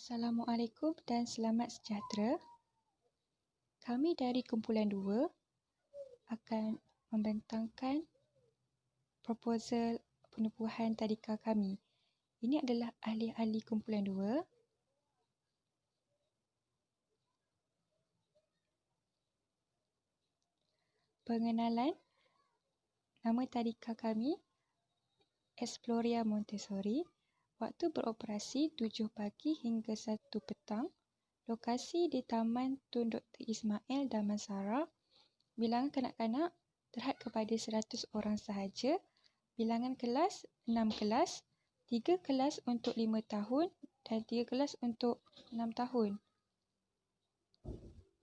Assalamualaikum dan selamat sejahtera. Kami dari kumpulan 2 akan membentangkan proposal penubuhan tadika kami. Ini adalah ahli-ahli kumpulan 2. Pengenalan, nama tadika kami Exploria Montessori. Waktu beroperasi 7 pagi hingga 1 petang. Lokasi di Taman Tun Dr. Ismail, Damansara. Bilangan kanak-kanak terhad kepada 100 orang sahaja. Bilangan kelas 6 kelas, 3 kelas untuk 5 tahun dan 3 kelas untuk 6 tahun.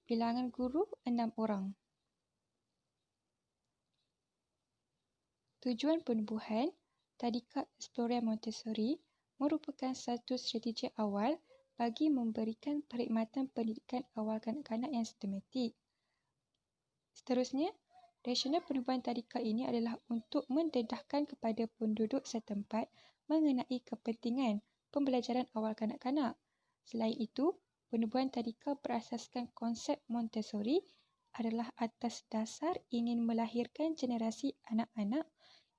Bilangan guru 6 orang. Tujuan penubuhan tadika Exploria Montessori merupakan satu strategi awal bagi memberikan perkhidmatan pendidikan awal kanak-kanak yang sistematik. Seterusnya, rasional penubuhan tadika ini adalah untuk mendedahkan kepada penduduk setempat mengenai kepentingan pembelajaran awal kanak-kanak. Selain itu, penubuhan tadika berasaskan konsep Montessori adalah atas dasar ingin melahirkan generasi anak-anak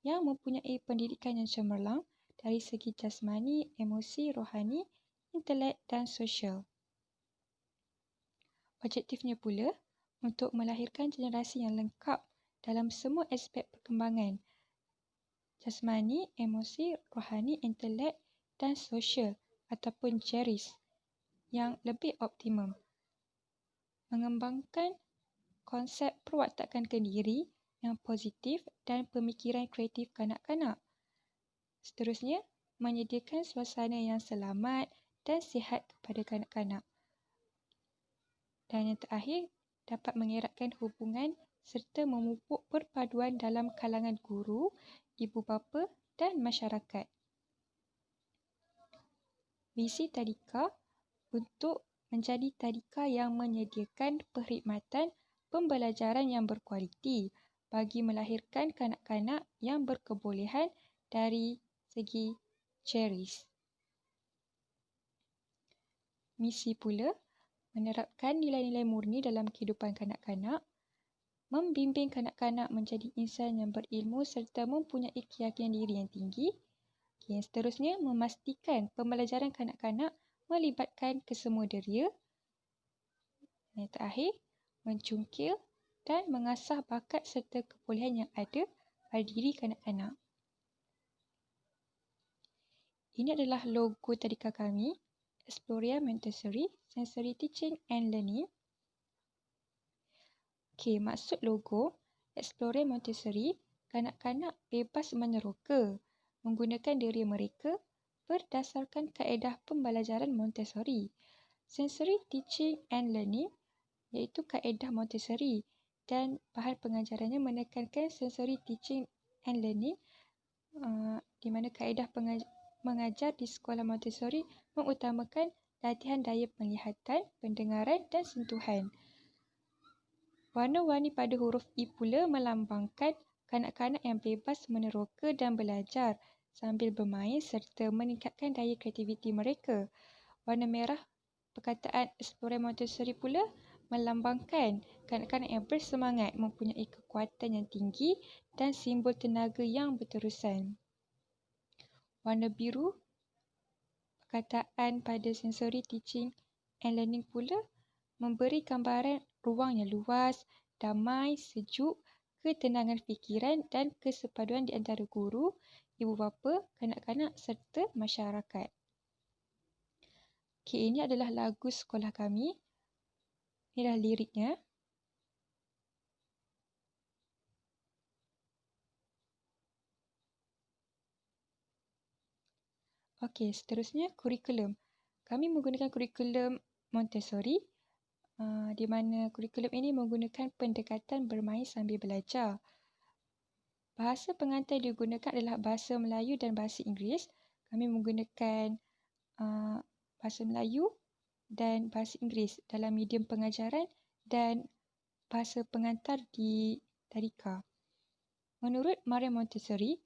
yang mempunyai pendidikan yang cemerlang dari segi jasmani, emosi, rohani, intelek dan sosial. Objektifnya pula untuk melahirkan generasi yang lengkap dalam semua aspek perkembangan jasmani, emosi, rohani, intelek dan sosial ataupun JERIS yang lebih optimum. Mengembangkan konsep perwatakan diri yang positif dan pemikiran kreatif kanak-kanak. Seterusnya, menyediakan suasana yang selamat dan sihat kepada kanak-kanak. Dan yang terakhir, dapat mengeratkan hubungan serta memupuk perpaduan dalam kalangan guru, ibu bapa dan masyarakat. Visi tadika untuk menjadi tadika yang menyediakan perkhidmatan pembelajaran yang berkualiti bagi melahirkan kanak-kanak yang berkebolehan dari segi JERIS. Misi pula menerapkan nilai-nilai murni dalam kehidupan kanak-kanak, membimbing kanak-kanak menjadi insan yang berilmu serta mempunyai keyakinan diri yang tinggi. Yang seterusnya, memastikan pembelajaran kanak-kanak melibatkan kesemua deria. Yang terakhir, mencungkil dan mengasah bakat serta kebolehan yang ada pada diri kanak-kanak. Ini adalah logo tadika kami, Exploria Montessori, Sensory Teaching and Learning. Okey, maksud logo Exploria Montessori, kanak-kanak bebas meneroka menggunakan diri mereka berdasarkan kaedah pembelajaran Montessori. Sensory Teaching and Learning iaitu kaedah Montessori dan bahan pengajarannya menekankan sensory teaching and learning di mana kaedah mengajar di sekolah Montessori mengutamakan latihan daya penglihatan, pendengaran dan sentuhan. Warna-warni pada huruf I pula melambangkan kanak-kanak yang bebas meneroka dan belajar sambil bermain serta meningkatkan daya kreativiti mereka. Warna merah perkataan Exploria Montessori pula melambangkan kanak-kanak yang bersemangat, mempunyai kekuatan yang tinggi dan simbol tenaga yang berterusan. Warna biru perkataan pada sensory teaching and learning pula memberi gambaran ruang yang luas, damai, sejuk, ketenangan fikiran dan kesepaduan di antara guru, ibu bapa, kanak-kanak serta masyarakat. Okey, ini adalah lagu sekolah kami. Inilah liriknya. Okey, seterusnya kurikulum. Kami menggunakan kurikulum Montessori di mana kurikulum ini menggunakan pendekatan bermain sambil belajar. Bahasa pengantar digunakan adalah bahasa Melayu dan bahasa Inggeris. Kami menggunakan bahasa Melayu dan bahasa Inggeris dalam medium pengajaran dan bahasa pengantar di tadika. Menurut Maria Montessori,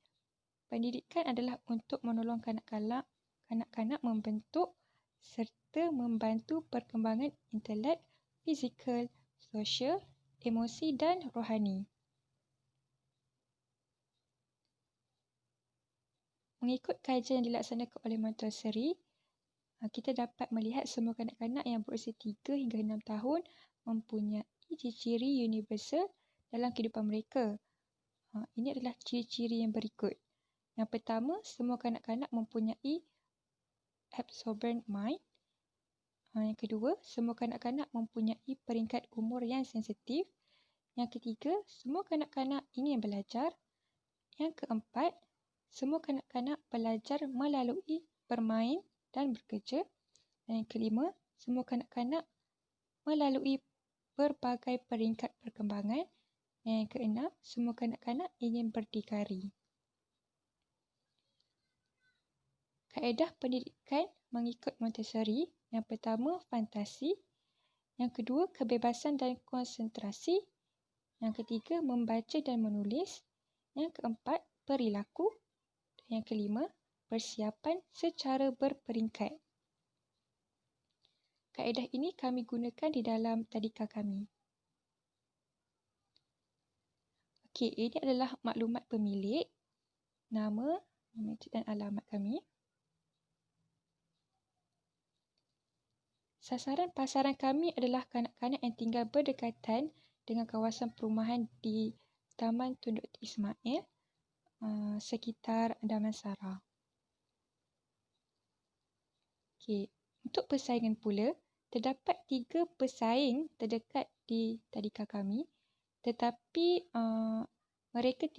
pendidikan adalah untuk menolong kanak-kanak membentuk serta serta membantu perkembangan intelek, fizikal, sosial, emosi dan rohani. Mengikut kajian yang dilaksanakan oleh Montessori, kita dapat melihat semua kanak-kanak yang berusia 3 hingga 6 tahun mempunyai ciri-ciri universal dalam kehidupan mereka. Ini adalah ciri-ciri yang berikut. Yang pertama, semua kanak-kanak mempunyai absorbent mind. Yang kedua, semua kanak-kanak mempunyai peringkat umur yang sensitif. Yang ketiga, semua kanak-kanak ingin belajar. Yang keempat, semua kanak-kanak belajar melalui bermain dan bekerja. Dan yang kelima, semua kanak-kanak melalui berbagai peringkat perkembangan. Dan yang keenam, semua kanak-kanak ingin berdikari. Kaedah pendidikan mengikut Montessori, yang pertama, fantasi. Yang kedua, kebebasan dan konsentrasi. Yang ketiga, membaca dan menulis. Yang keempat, perilaku. Dan yang kelima, persiapan secara berperingkat. Kaedah ini kami gunakan di dalam tadika kami. Okey, ini adalah maklumat pemilik, nama, dan alamat kami. Sasaran pasaran kami adalah kanak-kanak yang tinggal berdekatan dengan kawasan perumahan di Taman Tun Dr. Ismail, sekitar Damansara. Okey, untuk persaingan pula, terdapat 3 pesaing terdekat di tadika kami, tetapi mereka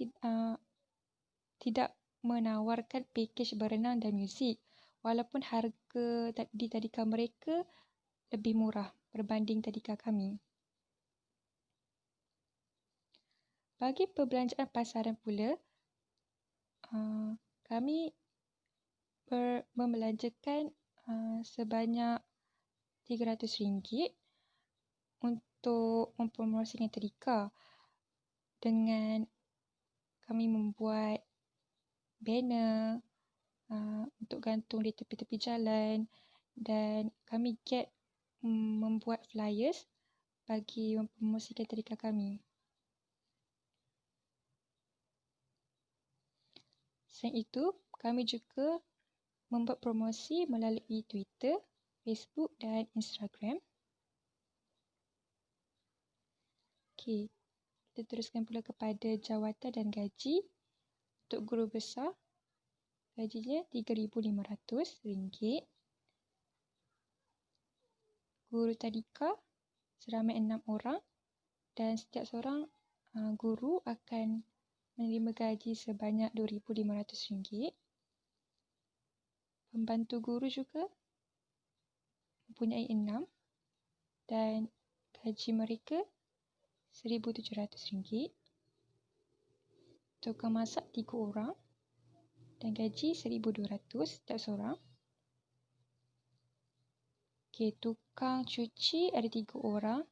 tidak menawarkan pakej berenang dan muzik, walaupun harga di tadika mereka lebih murah berbanding tadika kami. Bagi perbelanjaan pasaran pula, kami membelanjakan sebanyak RM300 untuk mempromosikan tadika dengan kami membuat banner untuk gantung di tepi-tepi jalan, dan kami membuat flyers bagi mempromosikan tadika kami. Selain itu, kami juga membuat promosi melalui Twitter, Facebook dan Instagram. Okey, kita teruskan pula kepada jawatan dan gaji. Untuk guru besar, gajinya RM3,500. Guru tadika seramai 6 orang dan setiap seorang guru akan menerima gaji sebanyak RM2,500. Pembantu guru juga mempunyai 6 dan gaji mereka RM1,700. Tukang masak 3 orang dan gaji RM1,200 setiap seorang. Okey, tukang cuci ada 3 orang,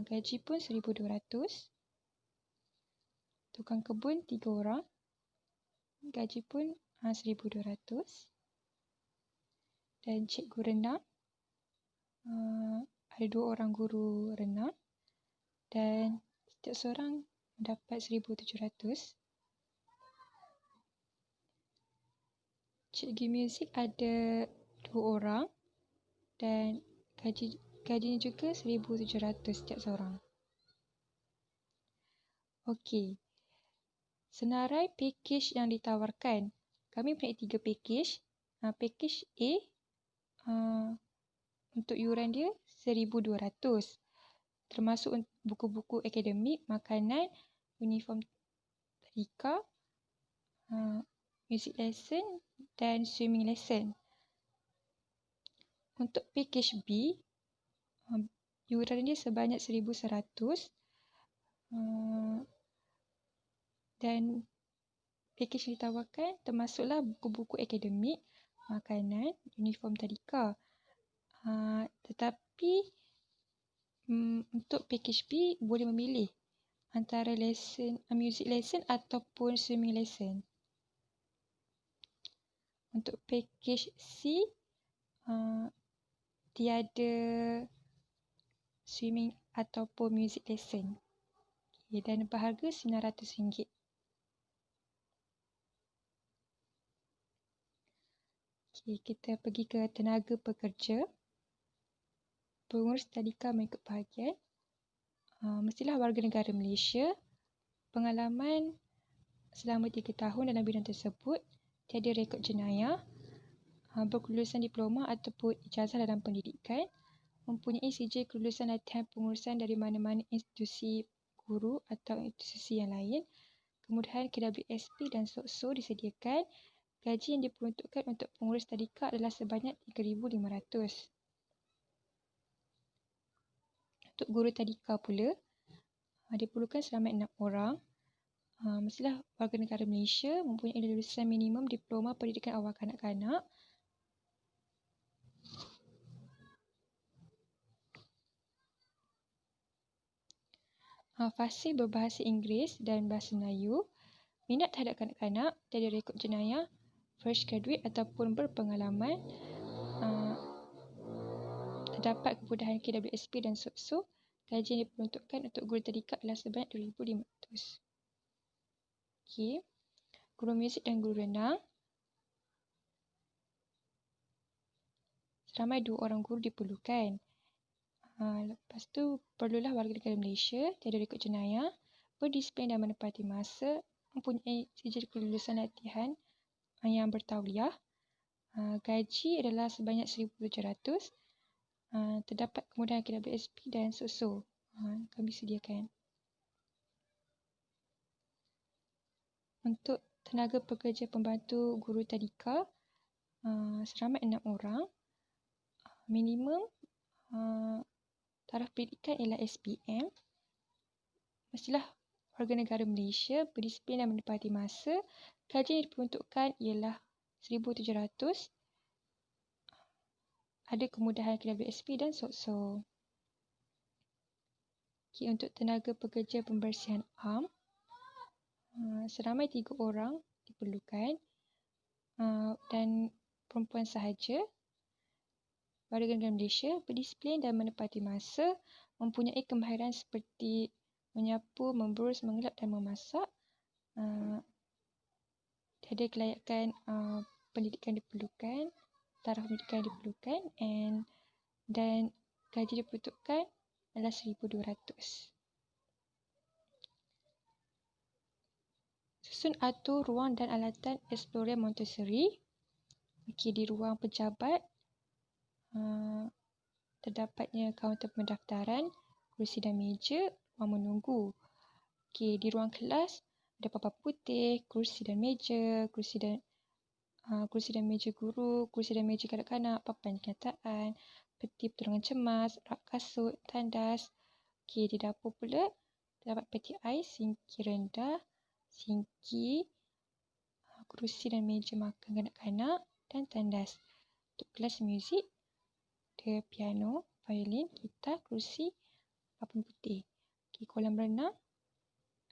gaji pun RM1,200. Tukang kebun 3 orang, gaji pun RM1,200. Dan cikgu renang, ada 2 orang guru renang dan setiap seorang mendapat RM1,700. Cikgu muzik ada 2 orang dan gajinya juga RM1,700 setiap seorang. Okey, senarai pakej yang ditawarkan. Kami mempunyai 3 pakej. Pakej A, untuk yuran dia RM1,200, termasuk buku-buku akademik, makanan, uniform tadika, music lesson dan swimming lesson. Untuk pakej B, yuran dia sebanyak RM1,100, dan pakej yang ditawarkan termasuklah buku-buku akademik, makanan, uniform tadika. Tetapi untuk pakej B boleh memilih antara music lesson ataupun swimming lesson. Untuk pakej C, tiada swimming ataupun music lesson. Dan berharga RM900. Kita pergi ke tenaga pekerja. Pengurus tadika mengikut bahagian. Mestilah warga negara Malaysia. Pengalaman selama 3 tahun dalam bidang tersebut. Tiada rekod jenayah. Berkelulusan diploma ataupun ijazah dalam pendidikan. Mempunyai sijil kelulusan latihan pengurusan dari mana-mana institusi guru atau institusi yang lain. Kemudahan KWSP dan SOKSO disediakan. Gaji yang diperuntukkan untuk pengurus tadika adalah sebanyak RM3,500. Untuk guru tadika pula, diperlukan selamat 6 orang. Mestilah warga negara Malaysia, mempunyai lulusan minimum diploma pendidikan awal kanak-kanak. Fasih berbahasa Inggeris dan bahasa Melayu. Minat terhadap kanak-kanak, tiada rekod jenayah, fresh graduate ataupun berpengalaman. Terdapat kemudahan KWSP dan SOKSO. Gaji yang diperuntukkan untuk guru tadika adalah sebanyak RM2,500. Guru muzik dan guru renang. Seramai 2 orang guru diperlukan. Lepas tu, perlulah warga negara Malaysia, tiada rekod jenayah, berdisiplin dan menepati masa, mempunyai sijil kelulusan latihan yang bertauliah. Gaji adalah sebanyak RM1,700. Terdapat kemudahan KWSP dan SOSO. Kami sediakan. Untuk tenaga pekerja pembantu guru tadika, seramai 6 orang. Minimum taraf pendidikan ialah SPM. Mestilah warga negara Malaysia, berdisiplin dan menepati masa. Gaji yang diperuntukkan ialah RM1,700. Ada kemudahan KWSP dan SOKSO. Untuk tenaga pekerja pembersihan am, seramai 3 orang diperlukan dan perempuan sahaja. Warga negara Malaysia, berdisiplin dan menepati masa, mempunyai kemahiran seperti menyapu, memberus, mengelap dan memasak. Tiada kelayakan pendidikan diperlukan, taraf pendidikan diperlukan, dan gaji diperuntukkan adalah RM1,200. Susun atur ruang dan alatan Explorer Montessori. Di ruang pejabat, terdapatnya kaunter pendaftaran, kerusi dan meja, ruang menunggu. Di ruang kelas, ada papan putih, kerusi dan meja, kerusi dan meja guru, kerusi dan meja kanak-kanak, papan kenyataan, peti pertolongan cemas, rak kasut, tandas. Di dapur pula, terdapat peti ais, sinki rendah, sinki, kerusi dan meja makan kanak-kanak dan tandas. Untuk kelas muzik, ada piano, violin, gitar, kerusi, papan putih. Kolam renang,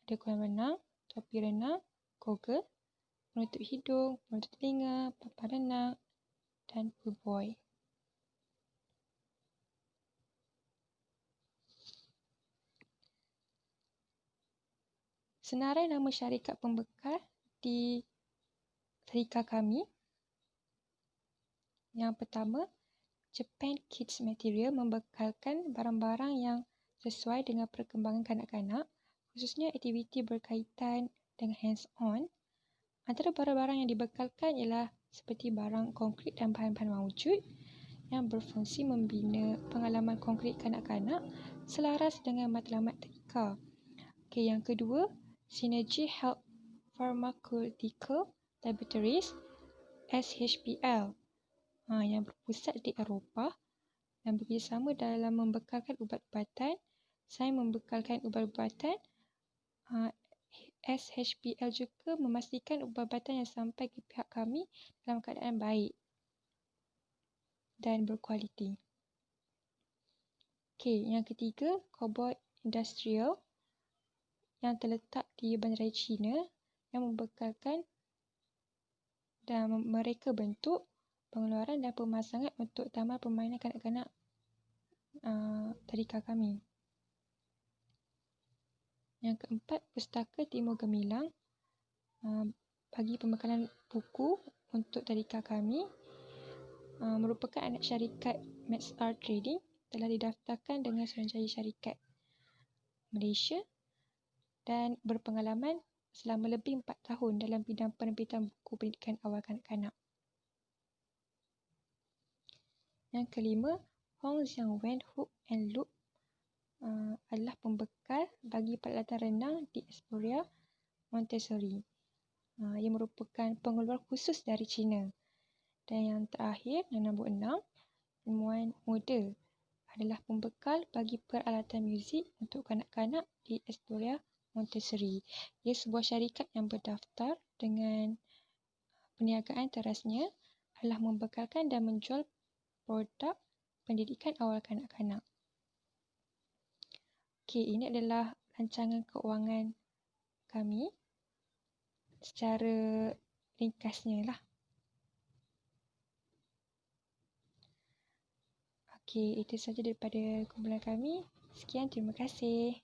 ada kolam renang, topi renang, goggle, penutup hidung, penutup telinga, papan renang dan pool boy. Senarai nama syarikat pembekal di tadika kami. Yang pertama, Japan Kids Material membekalkan barang-barang yang sesuai dengan perkembangan kanak-kanak, khususnya aktiviti berkaitan dengan hands-on. Antara barang-barang yang dibekalkan ialah seperti barang konkret dan bahan-bahan mawujud yang berfungsi membina pengalaman konkret kanak-kanak selaras dengan matlamat tadika. Yang kedua, Synergy Health Pharmaceutical Laboratories SHPL yang berpusat di Eropah dan bekerjasama dalam membekalkan ubat-ubatan. Saya membekalkan ubat-ubatan. SHPL juga memastikan ubat-ubatan yang sampai ke pihak kami dalam keadaan baik dan berkualiti. Yang ketiga, Cobalt Industrial yang terletak di Bandaraya China yang membekalkan dan mereka bentuk pengeluaran dan pemasangan untuk taman permainan kanak-kanak tadika kami. Yang keempat, Pustaka Timur Gemilang bagi pembekalan buku untuk tadika kami. Merupakan anak syarikat MaxR Trading, telah didaftarkan dengan Suruhanjaya Syarikat Malaysia dan berpengalaman selama lebih 4 tahun dalam bidang penerbitan buku pendidikan awal kanak-kanak. Yang kelima, Hong Xiang Wen Hook and Loop adalah pembekal bagi peralatan renang di Exploria Montessori. Ia merupakan pengeluar khusus dari China. Dan yang terakhir, yang nombor 6, Ilmuwan Muda adalah pembekal bagi peralatan muzik untuk kanak-kanak di Exploria Montessori. Ia sebuah syarikat yang berdaftar dengan perniagaan terasnya adalah membekalkan dan menjual produk pendidikan awal kanak-kanak. Okey, ini adalah rancangan keuangan kami secara ringkasnya lah. Okey, itu sahaja daripada kumpulan kami. Sekian, terima kasih.